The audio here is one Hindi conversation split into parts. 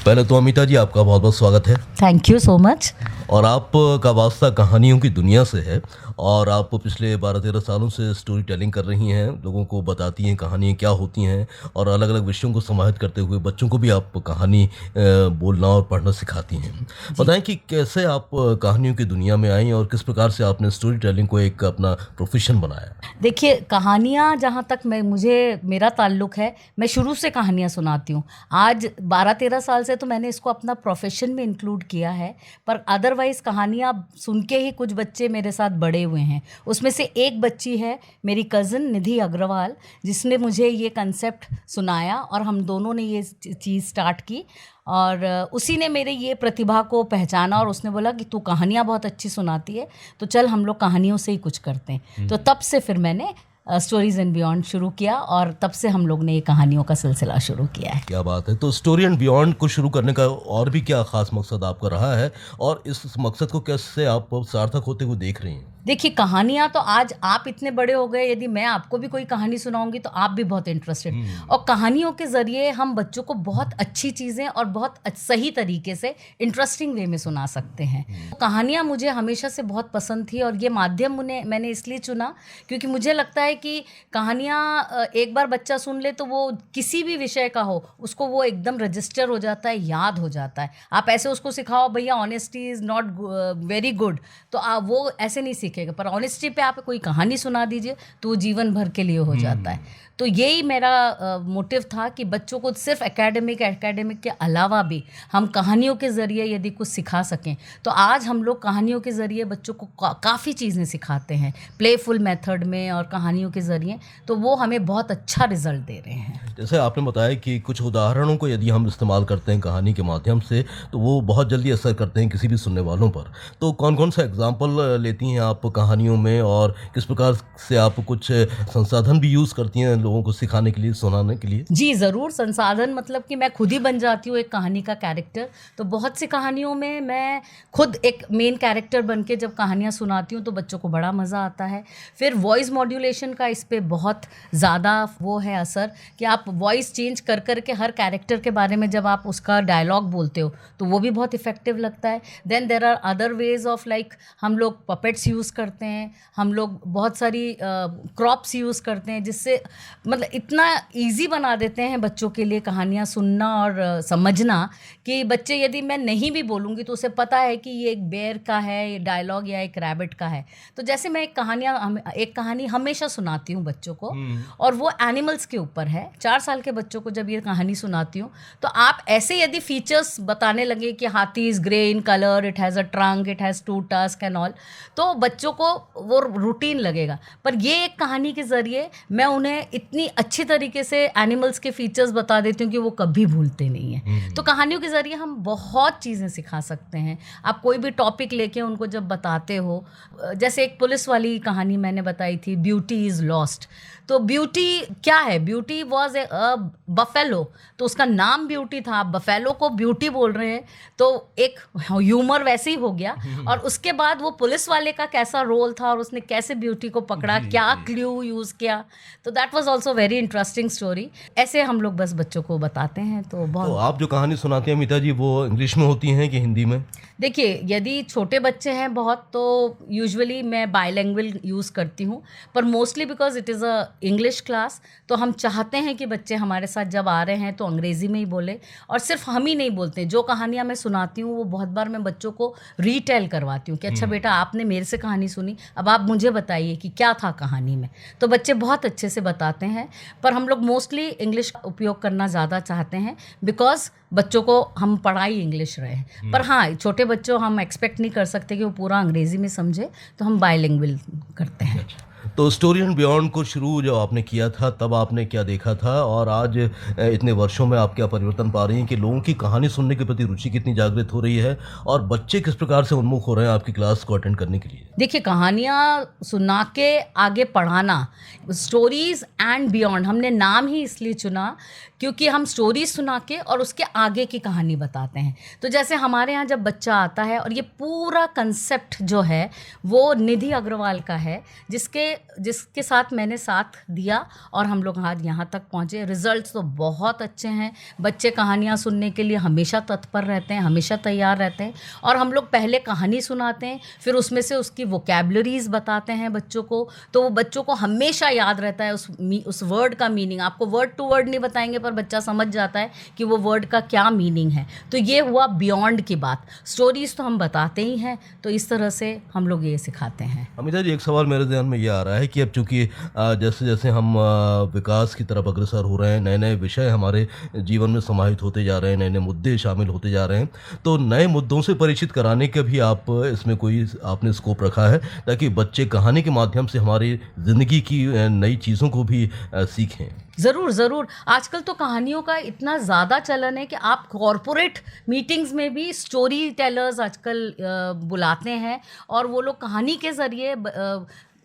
पहले तो अमिता जी आपका बहुत बहुत स्वागत है। Thank you so much. और आपका वास्ता कहानियों की दुनिया से है और आप पिछले 12-13 सालों से स्टोरी टेलिंग कर रही हैं, लोगों को बताती हैं कहानियाँ क्या होती हैं और अलग अलग विषयों को समाहित करते हुए बच्चों को भी आप कहानी बोलना और पढ़ना सिखाती हैं। बताएं कि कैसे आप कहानियों की दुनिया में आई और किस प्रकार से आपने स्टोरी टेलिंग को एक अपना प्रोफेशन बनाया। देखिए, कहानियाँ जहाँ तक मेरा ताल्लुक़ है, मैं शुरू से कहानियाँ सुनाती हूँ। आज 12-13 साल से तो मैंने इसको अपना प्रोफेशन में इंक्लूड किया है, पर अदरवाइज़ कहानियाँ सुन के ही कुछ बच्चे मेरे साथ बड़े हुए हैं। उसमें से एक बच्ची है मेरी कज़न निधि अग्रवाल, जिसने मुझे ये कंसेप्ट सुनाया और हम दोनों ने ये चीज़ स्टार्ट की और उसी ने मेरे ये प्रतिभा को पहचाना और उसने बोला कि तू कहानियाँ बहुत अच्छी सुनाती है, तो चल हम लोग कहानियों से ही कुछ करते हैं। तो तब से फिर मैंने स्टोरीज़ एंड बियॉन्ड शुरू किया और तब से हम लोग ने ये कहानियों का सिलसिला शुरू किया है। क्या बात है। तो स्टोरी एंड बियॉन्ड को शुरू करने का और भी क्या ख़ास मकसद आपका रहा है और इस मकसद को कैसे आप सार्थक होते हुए देख रही हैं? देखिए, कहानियाँ तो आज आप इतने बड़े हो गए, यदि मैं आपको भी कोई कहानी सुनाऊंगी तो आप भी बहुत इंटरेस्टेड। और कहानियों के ज़रिए हम बच्चों को बहुत अच्छी चीज़ें और बहुत सही तरीके से इंटरेस्टिंग वे में सुना सकते हैं। कहानियाँ मुझे हमेशा से बहुत पसंद थी और ये माध्यम मैंने इसलिए चुना क्योंकि मुझे लगता है कि कहानियाँ एक बार बच्चा सुन ले तो वो किसी भी विषय का हो, उसको वो एकदम रजिस्टर हो जाता है, याद हो जाता है। आप ऐसे उसको सिखाओ भैया honesty is not very good, तो वो ऐसे नहीं सीखेगा। पर ऑनेस्टी पे आप कोई कहानी सुना दीजिए तो वो जीवन भर के लिए हो जाता है। तो यही मेरा मोटिव था कि बच्चों को सिर्फ एकेडमिक के अलावा भी हम कहानियों के ज़रिए यदि कुछ सिखा सकें। तो आज हम लोग कहानियों के ज़रिए बच्चों को काफ़ी चीज़ें सिखाते हैं प्लेफुल मेथड में और कहानियों के ज़रिए, तो वो हमें बहुत अच्छा रिजल्ट दे रहे हैं। जैसे आपने बताया कि कुछ उदाहरणों को यदि हम इस्तेमाल करते हैं कहानी के माध्यम से तो वो बहुत जल्दी असर करते हैं किसी भी सुनने वालों पर। तो कौन कौन सा एग्जाम्पल लेती हैं आप कहानियों में और किस प्रकार से आप कुछ संसाधन भी यूज़ करती हैं लोगों को सिखाने के लिए, सुनाने के लिए? जी ज़रूर, संसाधन मतलब कि मैं खुद ही बन जाती हूँ एक कहानी का कैरेक्टर। तो बहुत सी कहानियों में मैं खुद एक मेन कैरेक्टर बन के जब कहानियाँ सुनाती हूँ तो बच्चों को बड़ा मज़ा आता है। फिर वॉइस मॉड्यूलेशन का इस पे बहुत ज़्यादा वो है असर कि आप वॉइस चेंज कर कर के हर कैरेक्टर के बारे में जब आप उसका डायलॉग बोलते हो तो वो भी बहुत इफ़ेक्टिव लगता है। Then there are other ways of like हम लोग पपेट्स यूज़ करते हैं, हम लोग बहुत सारी क्रॉप्स यूज़ करते हैं, जिससे मतलब इतना इजी बना देते हैं बच्चों के लिए कहानियाँ सुनना और समझना कि बच्चे यदि मैं नहीं भी बोलूँगी तो उसे पता है कि ये एक बेयर का है डायलॉग या एक रैबिट का है। तो जैसे मैं एक कहानी हमेशा सुनाती हूँ बच्चों को और वो एनिमल्स के ऊपर है। 4 साल के बच्चों को जब ये कहानी सुनाती हूँ तो आप ऐसे यदि फीचर्स बताने लगे कि हाथी is grey in colour, it has a trunk, it has 2 tusk and all, तो बच्चों को वो रूटीन लगेगा। पर ये एक कहानी के ज़रिए मैं उन्हें इतनी अच्छी तरीके से एनिमल्स के फीचर्स बता देती हूँ कि वो कभी भूलते नहीं हैं। तो कहानियों के ज़रिए हम बहुत चीज़ें सिखा सकते हैं। आप कोई भी टॉपिक लेके उनको जब बताते हो, जैसे एक पुलिस वाली कहानी मैंने बताई थी, ब्यूटी इज़ लॉस्ट। तो ब्यूटी क्या है? ब्यूटी वॉज ए बफेलो, तो उसका नाम ब्यूटी था। आप बफेलो को ब्यूटी बोल रहे हैं तो एक ह्यूमर वैसे ही हो गया। और उसके बाद वो पुलिस वाले का कैसा रोल था और उसने कैसे ब्यूटी को पकड़ा, क्या क्ल्यू यूज़ किया, तो that was also very interesting story. ऐसे हम लोग बस बच्चों को बताते हैं। तो आप जो कहानी सुनाते हैं अमिता जी, वो इंग्लिश में होती हैं कि हिंदी में? देखिए, यदि छोटे बच्चे हैं बहुत तो यूजुअली मैं बायलैंग्वेज यूज़ करती हूँ, पर mostly because it is a English class, तो हम चाहते हैं कि बच्चे हमारे साथ जब आ रहे हैं तो अंग्रेज़ी में ही बोले। और सिर्फ हम ही नहीं बोलते, जो कहानियाँ मैं सुनाती हूँ वो बहुत बार मैं बच्चों को रीटेल करवाती हूँ कि अच्छा बेटा, आपने मेरे से कहानी सुनी, अब आप मुझे बताइए कि क्या था कहानी में। तो बच्चे बहुत अच्छे से बताते हैं, पर हम लोग मोस्टली इंग्लिश का उपयोग करना ज़्यादा चाहते हैं बिकॉज बच्चों को हम पढ़ाई इंग्लिश रहे हैं। पर हाँ, छोटे बच्चों हम एक्सपेक्ट नहीं कर सकते कि वो पूरा अंग्रेज़ी में समझे, तो हम बायलिंगुअल करते हैं। तो स्टोरी एंड बियॉन्ड को शुरू जब आपने किया था तब आपने क्या देखा था और आज इतने वर्षों में आप क्या परिवर्तन पा रही हैं कि लोगों की कहानी सुनने के प्रति रुचि कितनी जागृत हो रही है और बच्चे किस प्रकार से उन्मुख हो रहे हैं आपकी क्लास को अटेंड करने के लिए? देखिए, कहानियाँ सुना के आगे पढ़ाना, स्टोरीज़ एंड बियॉन्ड हमने नाम ही इसलिए चुना क्योंकि हम स्टोरीज सुना के और उसके आगे की कहानी बताते हैं। तो जैसे हमारे यहाँ जब बच्चा आता है, और ये पूरा कंसेप्ट जो है वो निधि अग्रवाल का है, जिसके जिसके साथ मैंने साथ दिया और हम लोग आज यहाँ तक पहुँचे। रिजल्ट्स तो बहुत अच्छे हैं, बच्चे कहानियाँ सुनने के लिए हमेशा तत्पर रहते हैं, हमेशा तैयार रहते हैं। और हम लोग पहले कहानी सुनाते हैं, फिर उसमें से उसकी वोकैबुलरीज बताते हैं बच्चों को, तो वो बच्चों को हमेशा याद रहता है उस वर्ड का मीनिंग। आपको वर्ड टू वर्ड नहीं बताएंगे पर बच्चा समझ जाता है कि वो वर्ड का क्या मीनिंग है। तो ये हुआ बियॉन्ड की बात। स्टोरीज तो हम बताते ही हैं, तो इस तरह से हम लोग ये सिखाते हैं। अमिता जी, एक सवाल मेरे ध्यान में ये आ रहा है कि अब चूंकि जैसे जैसे हम विकास की तरफ अग्रसर हो रहे हैं, नए नए विषय हमारे जीवन में समाहित होते जा रहे हैं, नए नए मुद्दे शामिल होते जा रहे हैं, तो नए मुद्दों से परिचित कराने का भी आप इसमें कोई आपने स्कोप रखा है ताकि बच्चे कहानी के माध्यम से हमारी ज़िंदगी की नई चीज़ों को भी सीखें? ज़रूर ज़रूर। आजकल तो कहानियों का इतना ज़्यादा चलन है कि आप कॉरपोरेट मीटिंग्स में भी स्टोरी टेलर्स आजकल बुलाते हैं और वो लोग कहानी के ज़रिए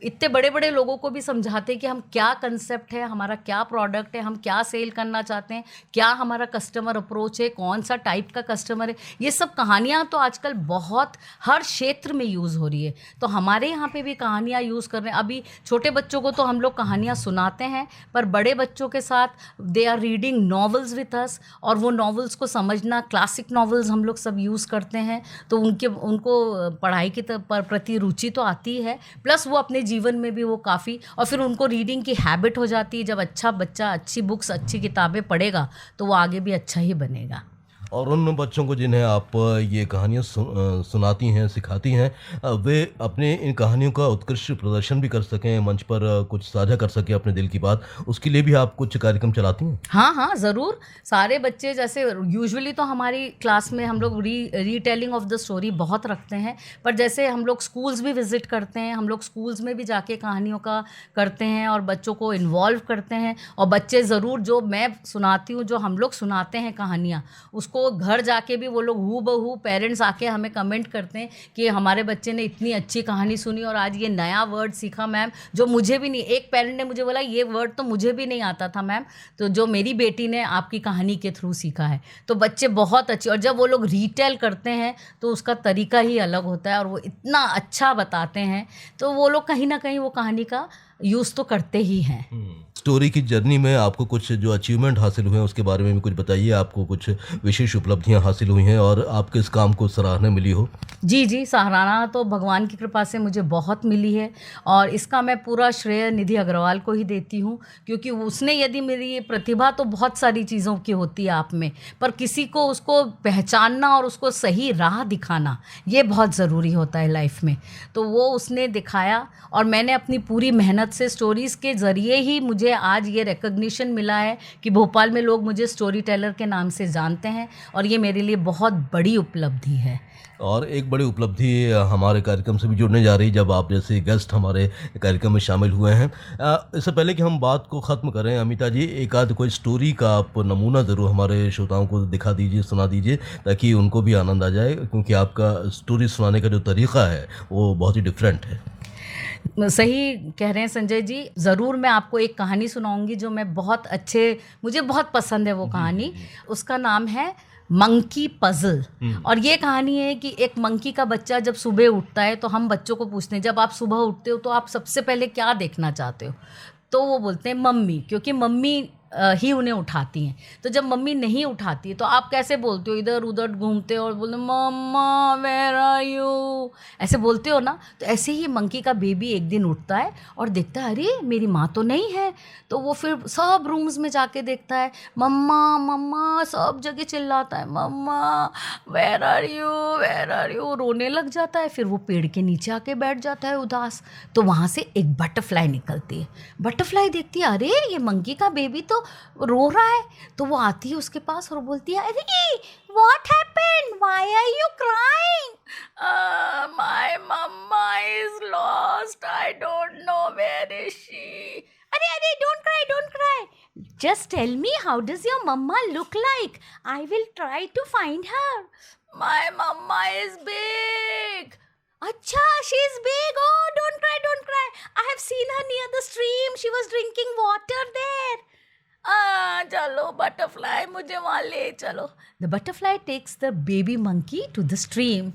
इतने बड़े बड़े लोगों को भी समझाते हैं कि हम क्या कंसेप्ट है, हमारा क्या प्रोडक्ट है, हम क्या सेल करना चाहते हैं, क्या हमारा कस्टमर अप्रोच है, कौन सा टाइप का कस्टमर है। ये सब कहानियाँ तो आजकल बहुत हर क्षेत्र में यूज़ हो रही है। तो हमारे यहाँ पे भी कहानियाँ यूज़ कर रहे हैं। अभी छोटे बच्चों को तो हम लोग कहानियाँ सुनाते हैं, पर बड़े बच्चों के साथ they are reading novels with us, और वो नॉवेल्स को समझना, क्लासिक नॉवेल्स हम लोग सब यूज़ करते हैं। तो उनको पढ़ाई की प्रति रुचि तो आती है, प्लस वो अपने जीवन में भी वो काफ़ी, और फिर उनको रीडिंग की हैबिट हो जाती है। जब अच्छा बच्चा अच्छी बुक्स, अच्छी किताबें पढ़ेगा तो वो आगे भी अच्छा ही बनेगा। और उन बच्चों को जिन्हें आप ये कहानियाँ सुनाती हैं, सिखाती हैं, वे अपने इन कहानियों का उत्कृष्ट प्रदर्शन भी कर सकें, मंच पर कुछ साझा कर सकें अपने दिल की बात, उसके लिए भी आप कुछ कार्यक्रम चलाती हैं? हाँ हाँ, ज़रूर। सारे बच्चे, जैसे यूजुअली तो हमारी क्लास में हम लोग रीटेलिंग ऑफ द स्टोरी बहुत रखते हैं, पर जैसे हम लोग स्कूल्स भी विज़िट करते हैं, हम लोग स्कूल्स में भी जाके कहानियों का करते हैं और बच्चों को इन्वॉल्व करते हैं। और बच्चे ज़रूर, जो मैं सुनाती हूँ, जो हम लोग सुनाते हैं कहानियाँ, उसको घर जाके भी वो लोग हूबहू, पेरेंट्स आके हमें कमेंट करते हैं कि हमारे बच्चे ने इतनी अच्छी कहानी सुनी और आज ये नया वर्ड सीखा मैम, जो मुझे भी नहीं। एक पेरेंट ने मुझे बोला ये वर्ड तो मुझे भी नहीं आता था मैम, तो जो मेरी बेटी ने आपकी कहानी के थ्रू सीखा है। तो बच्चे बहुत अच्छे, और जब वो लोग रीटेल करते हैं तो उसका तरीका ही अलग होता है और वो इतना अच्छा बताते हैं, तो वो लोग कहीं ना कहीं वो कहानी का यूज़ तो करते ही हैं। स्टोरी की जर्नी में आपको कुछ जो अचीवमेंट हासिल हुए हैं उसके बारे में भी कुछ बताइए। आपको कुछ विशेष उपलब्धियां हासिल हुई हैं और आपके इस काम को सराहना मिली हो? जी जी, सराहना तो भगवान की कृपा से मुझे बहुत मिली है, और इसका मैं पूरा श्रेय निधि अग्रवाल को ही देती हूँ, क्योंकि उसने, यदि मेरी ये प्रतिभा तो बहुत सारी चीज़ों की होती है आप में, पर किसी को उसको पहचानना और उसको सही राह दिखाना ये बहुत ज़रूरी होता है लाइफ में। तो वो उसने दिखाया, और मैंने अपनी पूरी मेहनत से स्टोरीज़ के ज़रिए ही मुझे आज ये रिकग्निशन मिला है कि भोपाल में लोग मुझे स्टोरी टेलर के नाम से जानते हैं, और ये मेरे लिए बहुत बड़ी उपलब्धि है। और एक बड़ी उपलब्धि हमारे कार्यक्रम से भी जुड़ने जा रही, जब आप जैसे गेस्ट हमारे कार्यक्रम में शामिल हुए हैं। इससे पहले कि हम बात को ख़त्म करें, अमिता जी, एक आध कोई स्टोरी का आप नमूना ज़रूर हमारे श्रोताओं को दिखा दीजिए, सुना दीजिए, ताकि उनको भी आनंद आ जाए, क्योंकि आपका स्टोरी सुनाने का जो तरीक़ा है वो बहुत ही डिफरेंट है। सही कह रहे हैं संजय जी। ज़रूर मैं आपको एक कहानी सुनाऊंगी जो मुझे बहुत पसंद है वो कहानी। उसका नाम है मंकी पजल। और ये कहानी है कि एक मंकी का बच्चा जब सुबह उठता है, तो हम बच्चों को पूछते हैं, जब आप सुबह उठते हो तो आप सबसे पहले क्या देखना चाहते हो? तो वो बोलते हैं मम्मी, क्योंकि मम्मी ही उन्हें उठाती हैं। तो जब मम्मी नहीं उठाती है तो आप कैसे बोलते हो? इधर उधर घूमते हो और बोलते मम्मा वेयर आर यू, ऐसे बोलते हो ना। तो ऐसे ही मंकी का बेबी एक दिन उठता है और देखता है अरे मेरी माँ तो नहीं है। तो वो फिर सब रूम्स में जाके देखता है, मम्मा मम्मा, सब जगह चिल्लाता है mama where are you, where are you, रोने लग जाता है। फिर वो पेड़ के नीचे आके बैठ जाता है उदास। तो वहाँ से एक बटरफ्लाई निकलती है। बटरफ्लाई देखती है अरे ये मंकी का बेबी तो रो रहा है। तो वो आती है उसके पास और बोलती है अरे what happened, why are you crying? My mamma is lost, I don't know where is she. अरे अरे don't cry, don't cry, just tell me how does your mamma look like, I will try to find her. My mamma is big. अच्छा, she is big. Oh, don't cry, don't cry. I have seen her near the stream. She was drinking water there. चलो butterfly, मुझे वहाँ ले चलो. The butterfly takes the baby monkey to the stream.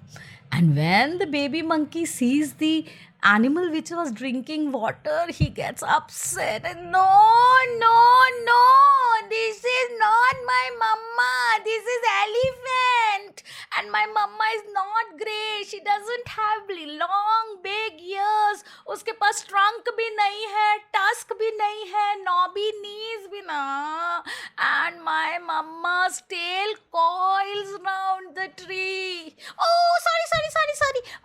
And when the baby monkey sees the animal which was drinking water, he gets upset and no, this is not my mama, this is elephant, and my mama is not grey, she doesn't have long big ears, उसके पास trunk भी नहीं है, tusk भी नहीं है, knobby knees भी ना, and my mama's tail coils round the tree. Oh, sorry.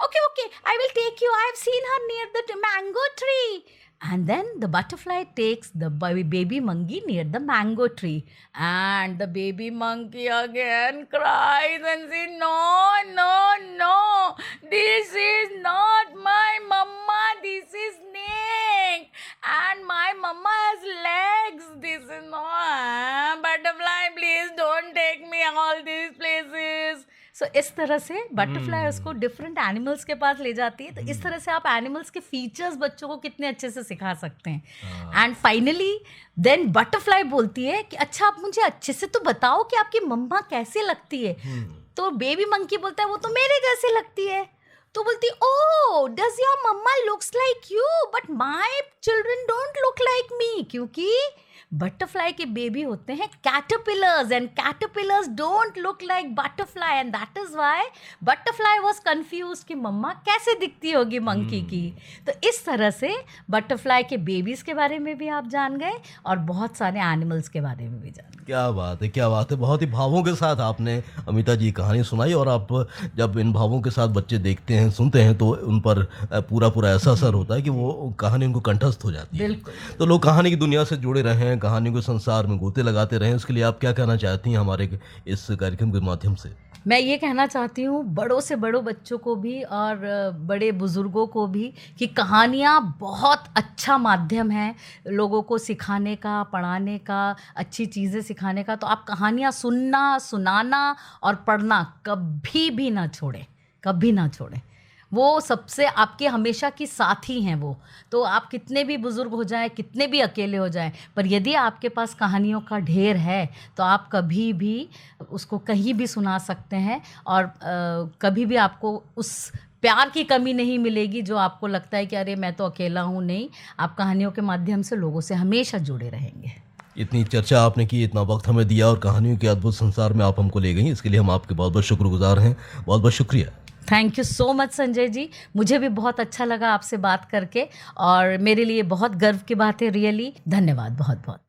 Okay, I will take you. I have seen her near the mango tree. And then the butterfly takes the baby monkey near the mango tree. And the baby monkey again cries and says, no, this is not my mama, this is snake. And my mama has legs, this is not. Butterfly, please don't take me all these places. सो इस तरह से बटरफ्लाई उसको डिफरेंट एनिमल्स के पास ले जाती है. तो इस तरह से आप एनिमल्स के फीचर्स बच्चों को कितने अच्छे से सिखा सकते हैं. एंड फाइनली देन बटरफ्लाई बोलती है कि अच्छा आप मुझे अच्छे से तो बताओ कि आपकी मम्मा कैसे लगती है. तो बेबी मंकी बोलता है वो तो मेरे जैसे लगती है. तो बोलती oh does your mama looks like you but my children don't look like me. क्योंकि बटरफ्लाई के बेबी होते हैं caterpillars and caterpillars don't look like butterfly and that is why butterfly was confused कि मम्मा कैसे दिखती होगी मंकी की. तो इस तरह से बटरफ्लाई के बेबीज के बारे में भी आप जान गए और बहुत सारे एनिमल्स के बारे में भी जान गए. क्या बात है. बहुत ही भावों के साथ आपने अमिता जी कहानी सुनाई. और आप जब इन भावों के साथ बच्चे देखते हैं सुनते हैं तो उन पर पूरा ऐसा असर होता है कि वो कहानी उनको कंठस्थ हो जाती है. बिल्कुल. तो लोग कहानी की दुनिया से जुड़े रहें, कहानी को संसार में गोते लगाते रहें. इसके लिए आप क्या कहना चाहती हैं हमारे इस कार्यक्रम के माध्यम से? मैं ये कहना चाहती हूँ बड़ों से बड़ों बच्चों को भी और बड़े बुज़ुर्गों को भी कि कहानियाँ बहुत अच्छा माध्यम है लोगों को सिखाने का, पढ़ाने का, अच्छी चीज़ें सिखाने का. तो आप कहानियाँ सुनना, सुनाना और पढ़ना कभी भी ना छोड़ें. वो सबसे आपके हमेशा की साथी हैं वो. तो आप कितने भी बुज़ुर्ग हो जाएं, कितने भी अकेले हो जाएं, पर यदि आपके पास कहानियों का ढेर है तो आप कभी भी उसको कहीं भी सुना सकते हैं. और कभी भी आपको उस प्यार की कमी नहीं मिलेगी जो आपको लगता है कि अरे मैं तो अकेला हूँ. नहीं, आप कहानियों के माध्यम से लोगों से हमेशा जुड़े रहेंगे. इतनी चर्चा आपने की, इतना वक्त हमें दिया और कहानियों के अद्भुत संसार में आप हमको ले गई. इसके लिए हम आपके बहुत शुक्रगुजार हैं. बहुत शुक्रिया. Thank you so much Sanjay ji. मुझे भी बहुत अच्छा लगा आपसे बात करके और मेरे लिए बहुत गर्व की बात है. रियली धन्यवाद बहुत.